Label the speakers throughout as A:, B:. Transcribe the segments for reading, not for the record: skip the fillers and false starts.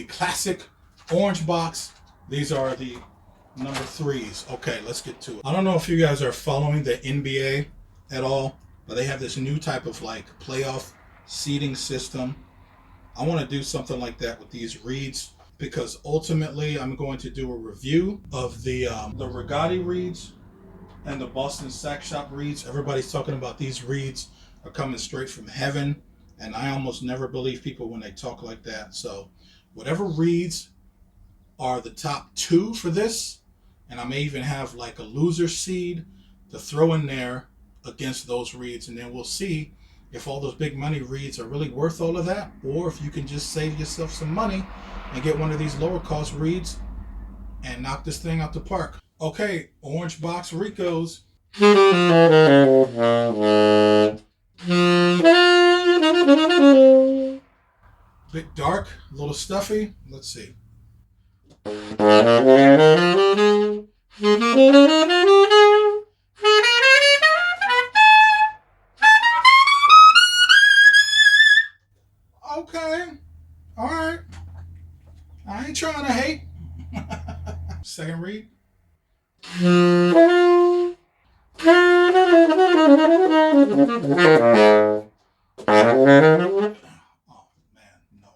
A: classic orange box. These are the number 3s. Okay, let's get to it. I don't know if you guys are following the NBA at all, but they have this new type of like playoff seeding system. I want to do something like that with these reeds, because ultimately I'm going to do a review of the Rigotti reeds and the Boston Sax Shop reeds. Everybody's talking about these reeds are coming straight from heaven, and I almost never believe people when they talk like that. So whatever reeds are the top 2 for this, and I may even have like a loser seed to throw in there against those reeds, and then we'll see if all those big money reeds are really worth all of that, or if you can just save yourself some money and get one of these lower cost reeds and knock this thing out the park. Okay, orange box Ricos. Bit dark, a little stuffy. Let's see. Okay, all right. I ain't trying to hate. Second read. Oh man, no.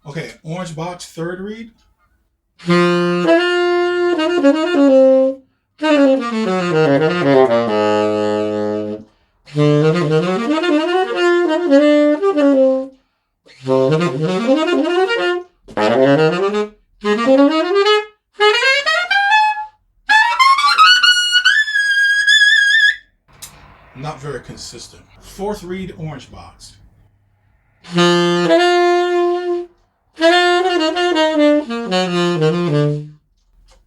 A: Okay, orange box, third read. Not very consistent. Fourth read, orange box.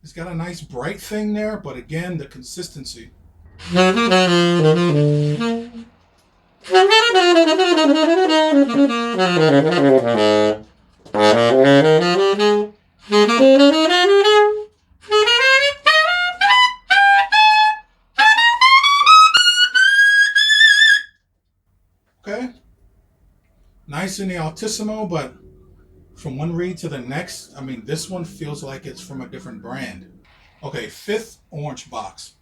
A: It's got a nice bright thing there, but again, the consistency. Okay, nice in the Altissimo, but from one read to the next, I mean, this one feels like it's from a different brand. Okay, fifth orange box.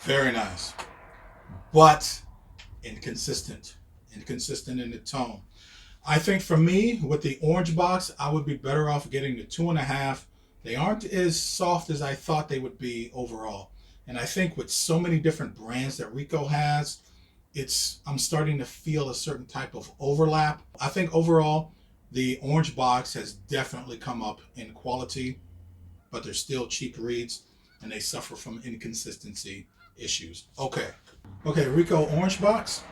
A: Very nice, but inconsistent in the tone. I think for me, with the orange box, I would be better off getting the 2.5. They aren't as soft as I thought they would be overall. And I think with so many different brands that Rico has, I'm starting to feel a certain type of overlap. I think overall, the orange box has definitely come up in quality, but they're still cheap reeds and they suffer from inconsistency issues. Okay, Rico orange box.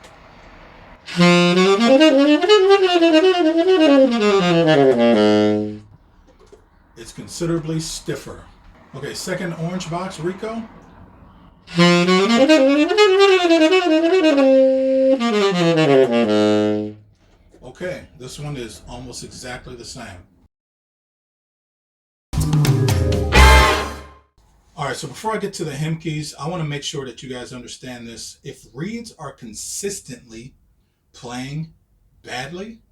A: It's considerably stiffer. Okay, second orange box, Rico. Okay, this one is almost exactly the same. All right, so before I get to the Hemkes, I want to make sure that you guys understand this. If reeds are consistently playing badly,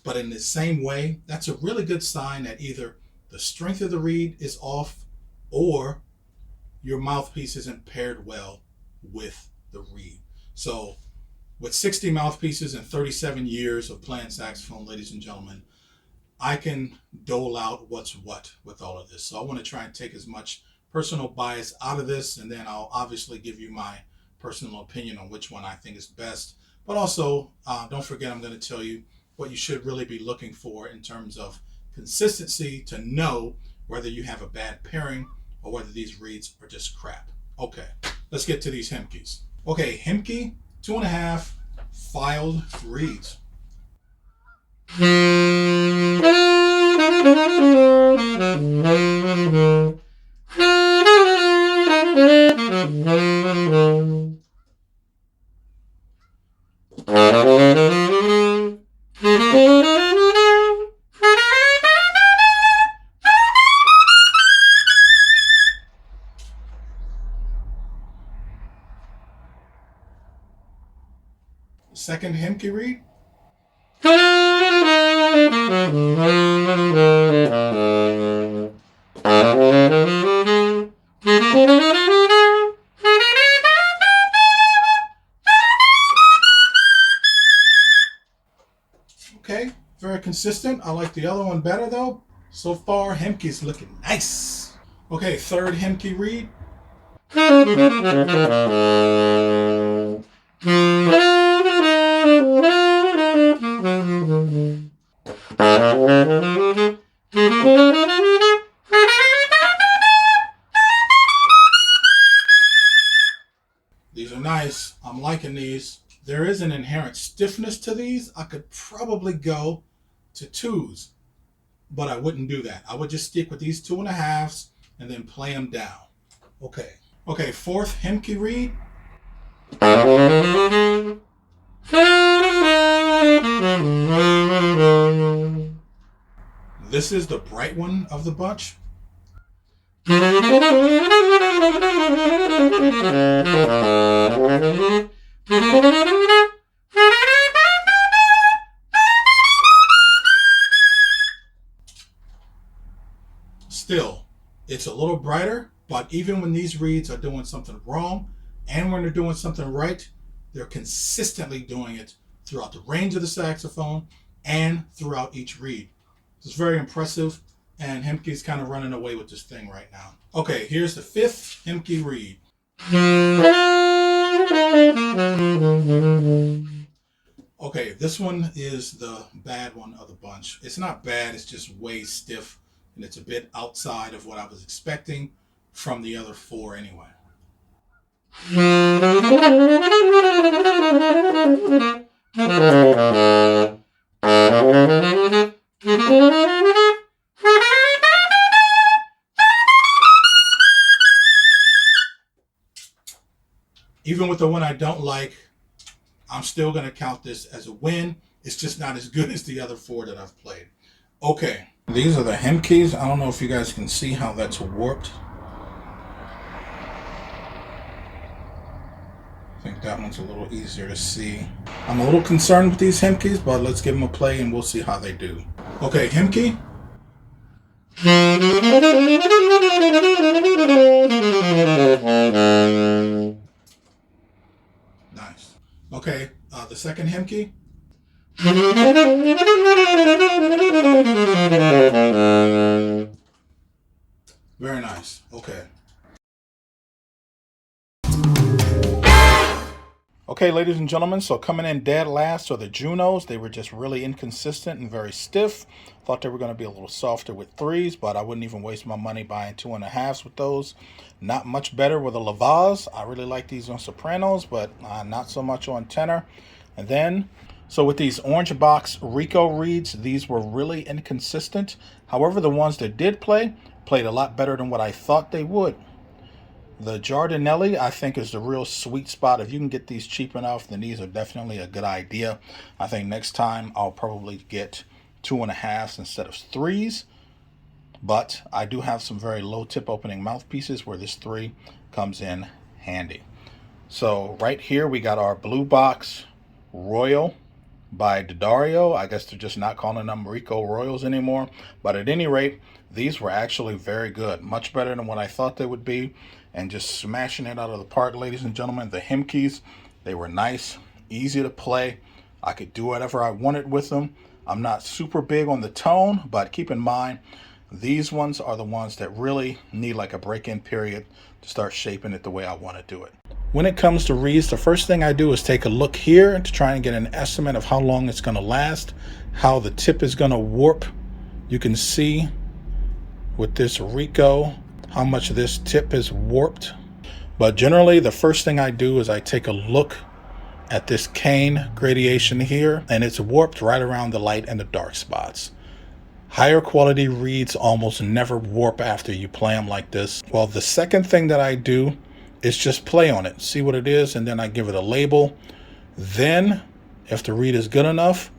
A: but in the same way, that's a really good sign that either the strength of the reed is off or your mouthpiece isn't paired well with the reed. So with 60 mouthpieces and 37 years of playing saxophone, ladies and gentlemen, I can dole out what's what with all of this. So I want to try and take as much personal bias out of this, and then I'll obviously give you my personal opinion on which one I think is best. But also, don't forget, I'm going to tell you what you should really be looking for in terms of consistency to know whether you have a bad pairing or whether these reeds are just crap. Okay, let's get to these Hemkes. Okay, Hemke 2.5 filed reeds. Second Hemke reed. Okay, very consistent. I like the other one better though. So far, Hemke's looking nice. Okay, third Hemke reed. These are nice. I'm liking these. There is an inherent stiffness to these. I could probably go to 2s, but I wouldn't do that. I would just stick with these 2.5s and then play them down. Okay. Okay, fourth Hemke reed. This is the bright one of the bunch. Still, it's a little brighter, but even when these reeds are doing something wrong and when they're doing something right, they're consistently doing it throughout the range of the saxophone and throughout each reed. It's very impressive, and Hemke's kind of running away with this thing right now. Okay, here's the fifth Hemke reed. Okay, this one is the bad one of the bunch. It's not bad, it's just way stiff, and it's a bit outside of what I was expecting from the other 4 anyway. Even with the one I don't like, I'm still going to count this as a win. It's just not as good as the other 4 that I've played. Okay, these are the Hemkes. I don't know if you guys can see how that's warped. I think that one's a little easier to see. I'm a little concerned with these Hemkes, but let's give them a play and we'll see how they do. Okay, Hemke. Nice. Okay, the second Hemke. Very nice. Okay. Okay, ladies and gentlemen, so coming in dead last are the Junos. They were just really inconsistent and very stiff. Thought they were going to be a little softer with 3s, but I wouldn't even waste my money buying 2.5s with those. Not much better with the Lavaz. I really like these on sopranos, but not so much on tenor. And then, so with these Orange Box Rico reeds, these were really inconsistent. However, the ones that did play, played a lot better than what I thought they would. The Giardinelli, I think, is the real sweet spot. If you can get these cheap enough, then these are definitely a good idea. I think next time I'll probably get 2.5s instead of 3s. But I do have some very low tip opening mouthpieces where this 3 comes in handy. So right here we got our Blue Box Royal by D'Addario. I guess they're just not calling them Rico Royals anymore. But at any rate, these were actually very good. Much better than what I thought they would be. And just smashing it out of the park, ladies and gentlemen. The Hemkes, they were nice, easy to play. I could do whatever I wanted with them. I'm not super big on the tone, but keep in mind, these ones are the ones that really need like a break-in period to start shaping it the way I want to do it. When it comes to reeds, the first thing I do is take a look here to try and get an estimate of how long it's going to last, how the tip is going to warp. You can see with this Rico how much this tip is warped. But generally, the first thing I do is I take a look at this cane gradation here, and it's warped right around the light and the dark spots. Higher quality reeds almost never warp after you play them like this. Well, the second thing that I do is just play on it, see what it is, and then I give it a label. Then, if the reed is good enough,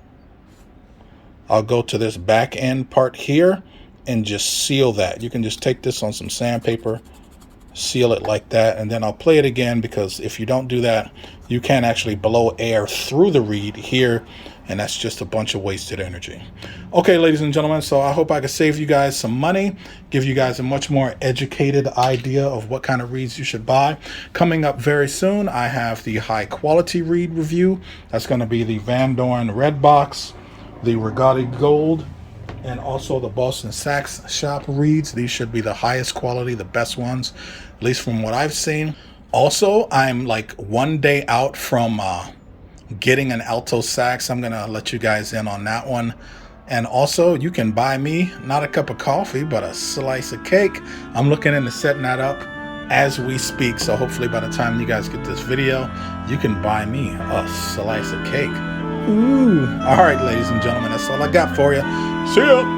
A: I'll go to this back end part here and just seal that. You can just take this on some sandpaper, seal it like that, and then I'll play it again, because if you don't do that, you can't actually blow air through the reed here, and that's just a bunch of wasted energy. Okay, ladies and gentlemen, so I hope I could save you guys some money, give you guys a much more educated idea of what kind of reeds you should buy. Coming up very soon, I have the high quality reed review. That's going to be the Van Doren Red Box, the Rigotti Gold, and also the Boston Sax Shop reeds. These should be the highest quality, the best ones, at least from what I've seen. Also, I'm like one day out from getting an alto sax. I'm gonna let you guys in on that one. And also, you can buy me not a cup of coffee, but a slice of cake. I'm looking into setting that up as we speak, so hopefully by the time you guys get this video, you can buy me a slice of cake. Ooh. All right, ladies and gentlemen, that's all I got for you. See ya.